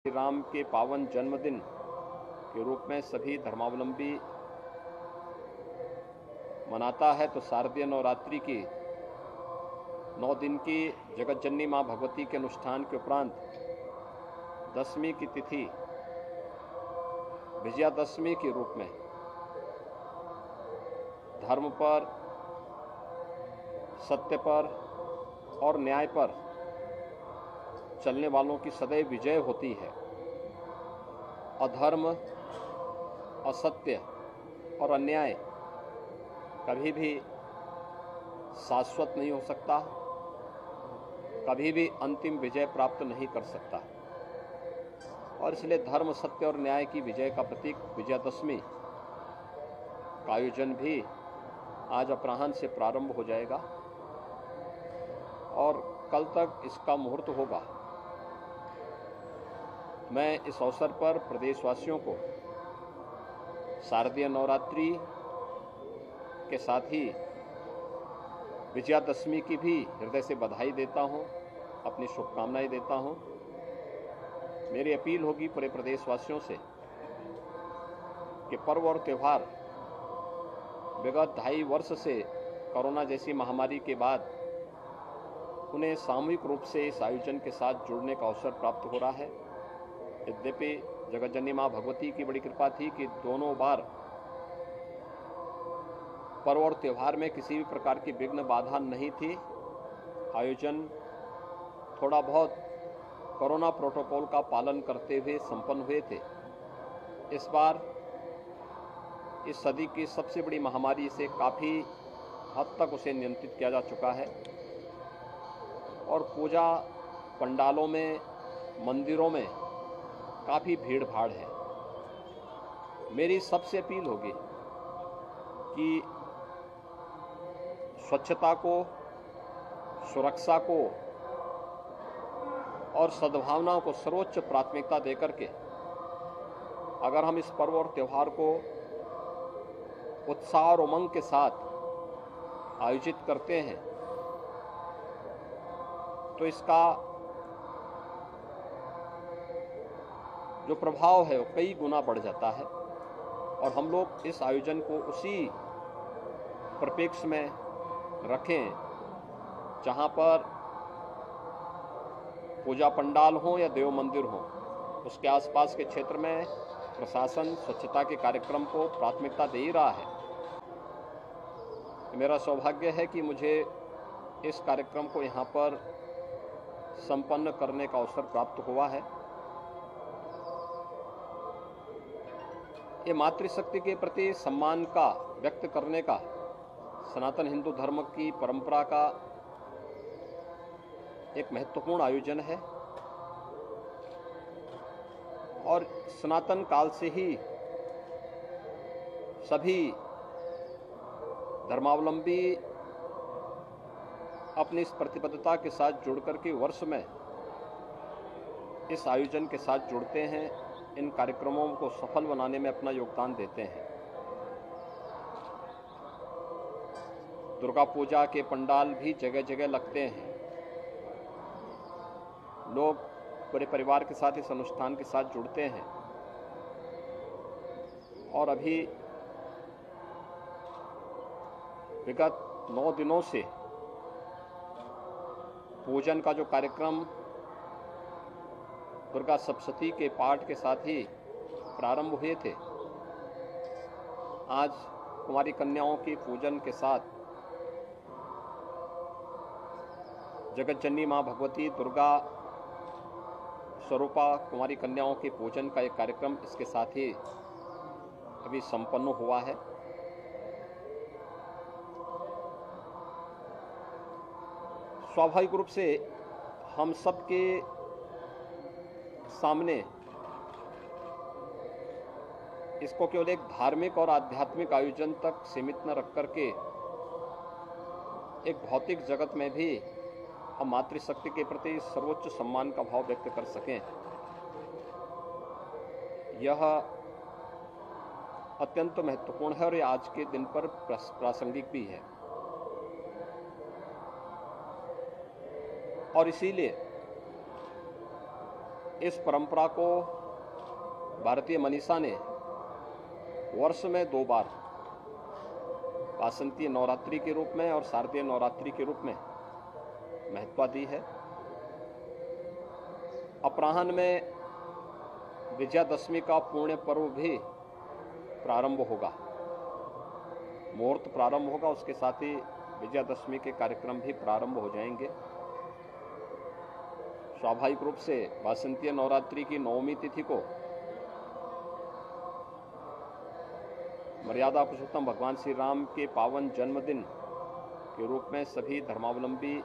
श्री राम के पावन जन्मदिन के रूप में सभी धर्मावलंबी मनाता है, तो शारदीय नवरात्रि की 9 दिन की जगतजननी मां भगवती के अनुष्ठान के उपरांत दशमी की तिथि विजयादशमी के रूप में धर्म पर, सत्य पर और न्याय पर चलने वालों की सदैव विजय होती है। अधर्म, असत्य और अन्याय कभी भी शाश्वत नहीं हो सकता, कभी भी अंतिम विजय प्राप्त नहीं कर सकता। और इसलिए धर्म, सत्य और न्याय की विजय का प्रतीक विजयादशमी का आयोजन भी आज अपराह्न से प्रारंभ हो जाएगा और कल तक इसका मुहूर्त होगा। मैं इस अवसर पर प्रदेशवासियों को शारदीय नवरात्रि के साथ ही विजयादशमी की भी हृदय से बधाई देता हूं, अपनी शुभकामनाएं देता हूं। मेरी अपील होगी पूरे प्रदेशवासियों से कि पर्व और त्यौहार विगत 2.5 वर्ष से कोरोना जैसी महामारी के बाद उन्हें सामूहिक रूप से इस आयोजन के साथ जुड़ने का अवसर प्राप्त हो रहा है। यद्यपि जगतजननी मां भगवती की बड़ी कृपा थी कि दोनों बार पर्व और त्यौहार में किसी भी प्रकार की विघ्न बाधा नहीं थी। आयोजन थोड़ा बहुत कोरोना प्रोटोकॉल का पालन करते हुए संपन्न हुए थे। इस बार इस सदी की सबसे बड़ी महामारी से काफ़ी हद तक उसे नियंत्रित किया जा चुका है और पूजा पंडालों में, मंदिरों में काफ़ी भीड़ भाड़ है। मेरी सबसे अपील होगी कि स्वच्छता को, सुरक्षा को और सद्भावनाओं को सर्वोच्च प्राथमिकता देकर के अगर हम इस पर्व और त्यौहार को उत्साह और उमंग के साथ आयोजित करते हैं तो इसका जो प्रभाव है वो कई गुना बढ़ जाता है और हम लोग इस आयोजन को उसी परिप्रेक्ष्य में रखें जहां पर पूजा पंडाल हो या देव मंदिर हो, उसके आसपास के क्षेत्र में प्रशासन स्वच्छता के कार्यक्रम को प्राथमिकता दे ही रहा है। मेरा सौभाग्य है कि मुझे इस कार्यक्रम को यहाँ पर संपन्न करने का अवसर प्राप्त हुआ है। ये मातृशक्ति के प्रति सम्मान का व्यक्त करने का सनातन हिंदू धर्म की परंपरा का एक महत्वपूर्ण आयोजन है और सनातन काल से ही सभी धर्मावलंबी अपनी इस प्रतिबद्धता के साथ जुड़कर के वर्ष में इस आयोजन के साथ जुड़ते हैं, इन कार्यक्रमों को सफल बनाने में अपना योगदान देते हैं। दुर्गा पूजा के पंडाल भी जगह जगह लगते हैं। लोग पूरे परिवार के साथ इस अनुष्ठान के साथ जुड़ते हैं और अभी विगत 9 दिनों से पूजन का जो कार्यक्रम दुर्गा सप्तशती के पाठ के साथ ही प्रारंभ हुए थे, आज कुमारी कन्याओं की पूजन के साथ जगतजननी मां भगवती दुर्गा स्वरूपा कुमारी कन्याओं के पूजन का एक कार्यक्रम इसके साथ ही अभी संपन्न हुआ है। स्वाभाविक रूप से हम सबके सामने इसको केवल एक धार्मिक और आध्यात्मिक आयोजन तक सीमित न रख करके एक भौतिक जगत में भी हम मातृशक्ति के प्रति सर्वोच्च सम्मान का भाव व्यक्त कर सकें, यह अत्यंत महत्वपूर्ण है और यह आज के दिन पर प्रासंगिक भी है। और इसीलिए इस परंपरा को भारतीय मनीषा ने वर्ष में 2 बार वासंतीय नवरात्रि के रूप में और शारदीय नवरात्रि के रूप में महत्व दी है। अपराह्न में विजयादशमी का पुण्य पर्व भी प्रारंभ होगा, मुहूर्त प्रारंभ होगा, उसके साथ ही विजयादशमी के कार्यक्रम भी प्रारंभ हो जाएंगे। स्वाभाविक रूप से वासंतीय नवरात्रि की 9वीं तिथि को मर्यादा पुरुषोत्तम भगवान श्री राम के पावन जन्मदिन के रूप में सभी धर्मावलंबी